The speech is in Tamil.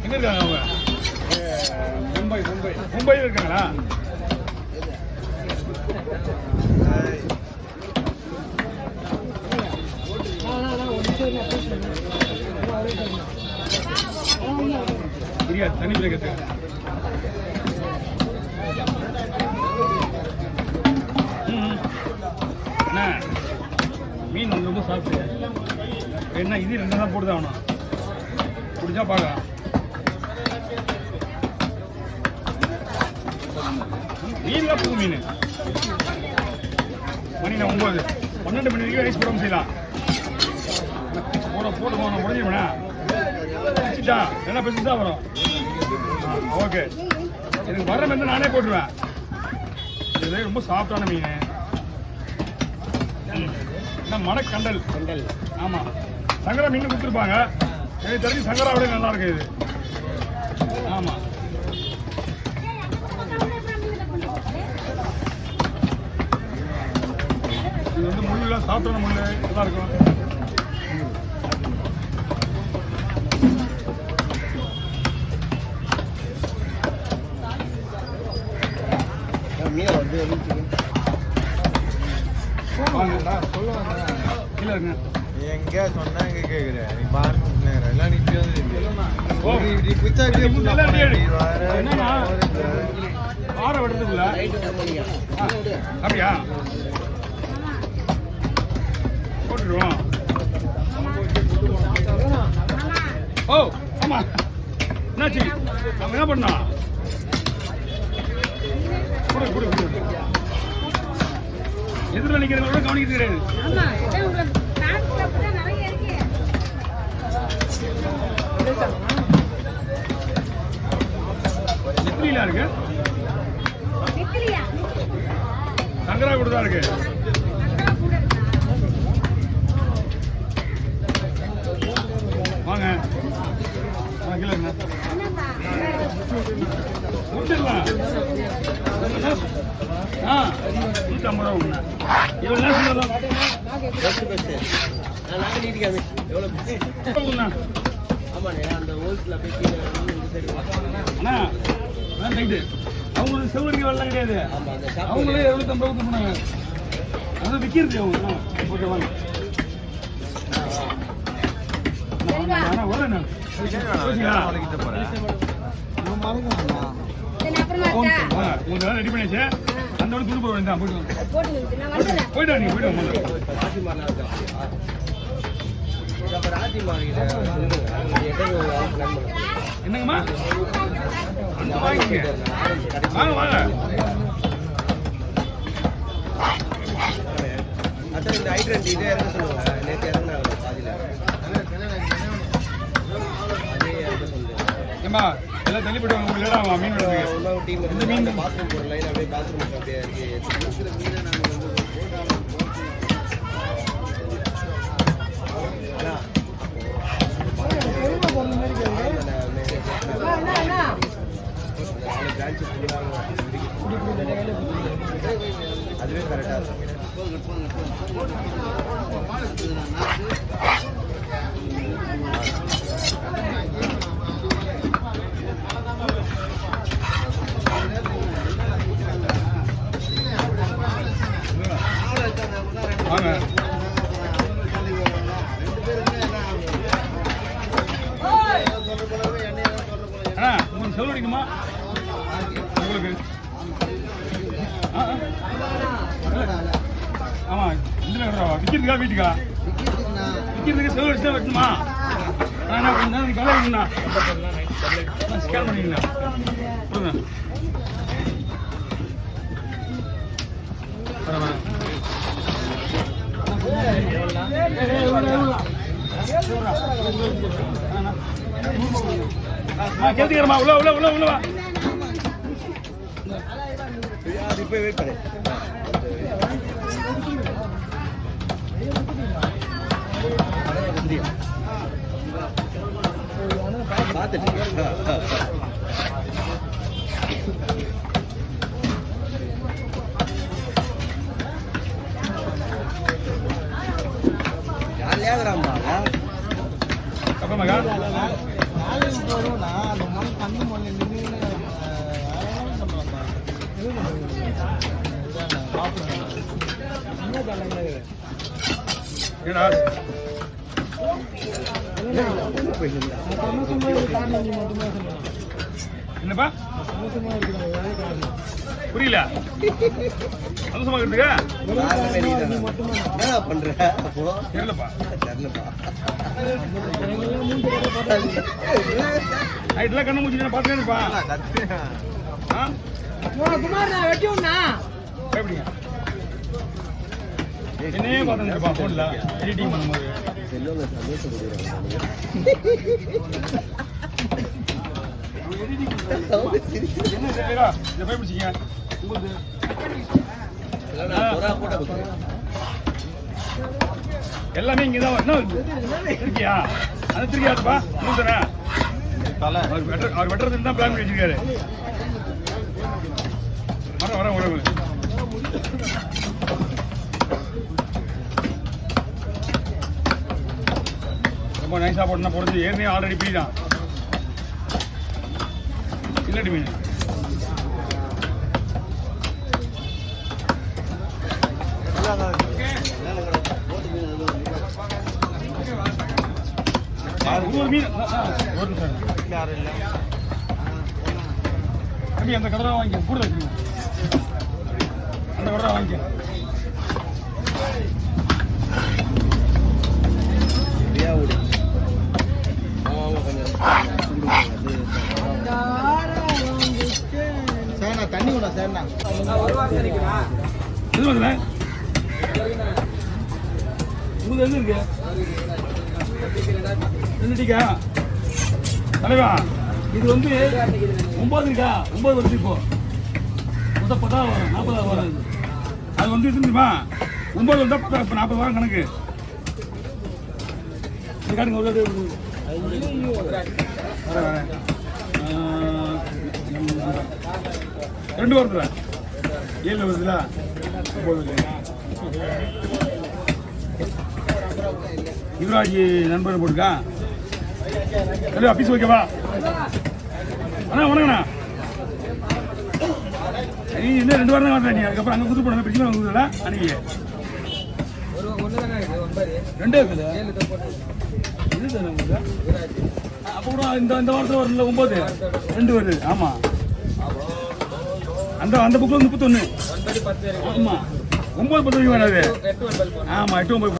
எங்க இருக்காங்க அவங்க? மும்பையில் இருக்காங்களா? தெரியாது, தனி பிள்ளைக்கு அண்ணா மீன் வந்து ரொம்ப சாப்பிட்டு என்ன இது 2 தான் போட்டு தான் ஆகணும். பிடிச்சா பார்க்கலாம். மீன்லாம் புது மீன். மணி 9 12 மணி வரைக்கும் ஐஸ் போடாமல் செய்யலாம். போட்டு போன முடிஞ்சிருவா என்ன பெருசு தான் வரும். ஓகே, எனக்கு வர வந்து நானே போட்டுருவேன். இது ரொம்ப சாஃப்டான மீன். மணக்கண்டல் கண்டல். ஆமாம், சங்கரா மீன் கொடுத்துருப்பாங்க. எனக்கு தெரிஞ்சு சங்கரா விட நல்லா இருக்கு இது. ஆமாம், இது வந்து முள்ளுலாம் சாப்பிட்டான முள் நல்லா இருக்கும். மீன் வந்து எங்க சொன்னா எங்க கேக்குறேன். நீ பாருங்க எல்லாம் நிப்பி வந்து அப்படியா போட்டுருவோம். ஓ ஆமா, என்னாச்சு? நம்ம என்ன பண்ணோம்? எதிரில் நிற்கிறவங்களோட கவனிக்கிறது கிடையாது. நெத்திலா இருக்கு, சங்கரா கூட தான் இருக்கு. வாங்க கிலோ முடிச்சிடலாம். 150 ரூபா ஒண்ணு. இவ்வளோ நேரம் சொல்லலாம். அவங்களுக்கு செவ்வரிக்கை வரலாம் கிடையாது. அவங்களே 750 ரூபா போனாங்க. அதை விற்கிறது அவங்க. ஓகே வாங்க. ரெடி பண்ணியாச்சு. அந்த துணி போட வேண்டாம். போயிட்டு நீங்க போயிட்டு என்னங்கம்மா வாங்க வாங்க. இந்த ஐட்ரண்ட் இதே இறங்க சொல்லுவாங்க. நேற்று இறங்கினாங்க பாதியில். ஏம்மா எல்லாம் தள்ளி போயிட்டு உங்களோட மீன் டீம் இந்த மீன் பாத்ரூம் போகிற லைன் அப்படியே பாத்ரூம் அப்படியே இருக்கிற மீனை நாங்கள் வந்து அதுவே கரெக்டாக இருக்கும். உங்களுக்கு செலவழிக்குமா? உங்களுக்கு ஆமா, விற்கிறதுக்கா வீட்டுக்கா? விற்கிறதுக்கு செலவழிச்சு தான் வைக்கணுமா? நான் கொஞ்சம் நேரம் கலை வைக்கணுண்ணா. ஸ்கேன் பண்ணிக்கண்ணா. கேட்டுக்கிறமா உள்ள உள்ள உள்ள உள்ளவா. இப்போ வெயிட் பண்ணு. பார்த்துட்டு யார் என்னடா என்னப்பா புரியல சந்தோஷமா இருக்குங்க என்ன பண்ற அப்போ தெரியலப்பா தெரியலப்பா நைட்லாம் கண்ணு முடிச்சு பார்த்துட்டே இருப்பா எப்படிங்க என்னையே பார்த்துருப்பா ஃபோன்ல எடிட்டிங் பண்ணும்போது செல்வங்க சந்தோஷப்படுறாங்க என்ன சரிடா இதை போய் பிடிச்சிங்க எல்லாமே இங்கதான் என்ன இருக்கியா அது திருக்கியாப்பா மூத்தரா அவர் வெட்டுறதுன்னு தான் பிளான் பண்ணி வச்சிருக்காரு வரேன் உடம்பு ரொம்ப நைஸாக போட்டுனா பொறுத்து ஏற்கனவே ஆல்ரெடி பீ தான் இல்லடி மீன் ஒரு மீன் ஒரு தம்பி அந்த கடை வாங்கிக்க கூட வச்சுக்கணும் அந்த கடை வாங்கிக்க தண்ணி விட சேர்ண்ணா இது வந்துல உங்களுக்கு எது இருக்கு ரெண்டுட்டிக்கா தலைவா இது வந்து 9 இருக்கா 9 வருது இப்போ மொத்தம் 10 வரும் 40 வரும் அது வந்து இது தெரியுமா 9 வந்தா 40 வரும் கணக்கு இது காட்டுங்க ஒரு வரேன் 2 வருதுல 7 வருதுல 9 யுவராஜ் நண்பர் போட்டுக்கா ஹலோ ஆஃபீஸ் ஓகேவா அண்ணா வணக்கண்ணா நீ இன்னும் 2 வாரம் தான் வரல நீ அதுக்கப்புறம் அங்கே குத்து போடுங்க பிரச்சனை வந்துல அன்னைக்கு 2 இருக்குது இது தானே உங்களுக்கு அப்போ கூட இந்த வாரத்தில் வரல 9 2 வருது ஆமாம் அந்த புக்கில் 31 ஆமாம் 9 10 வரைக்கும் வேணாது ஆமாம் 8 9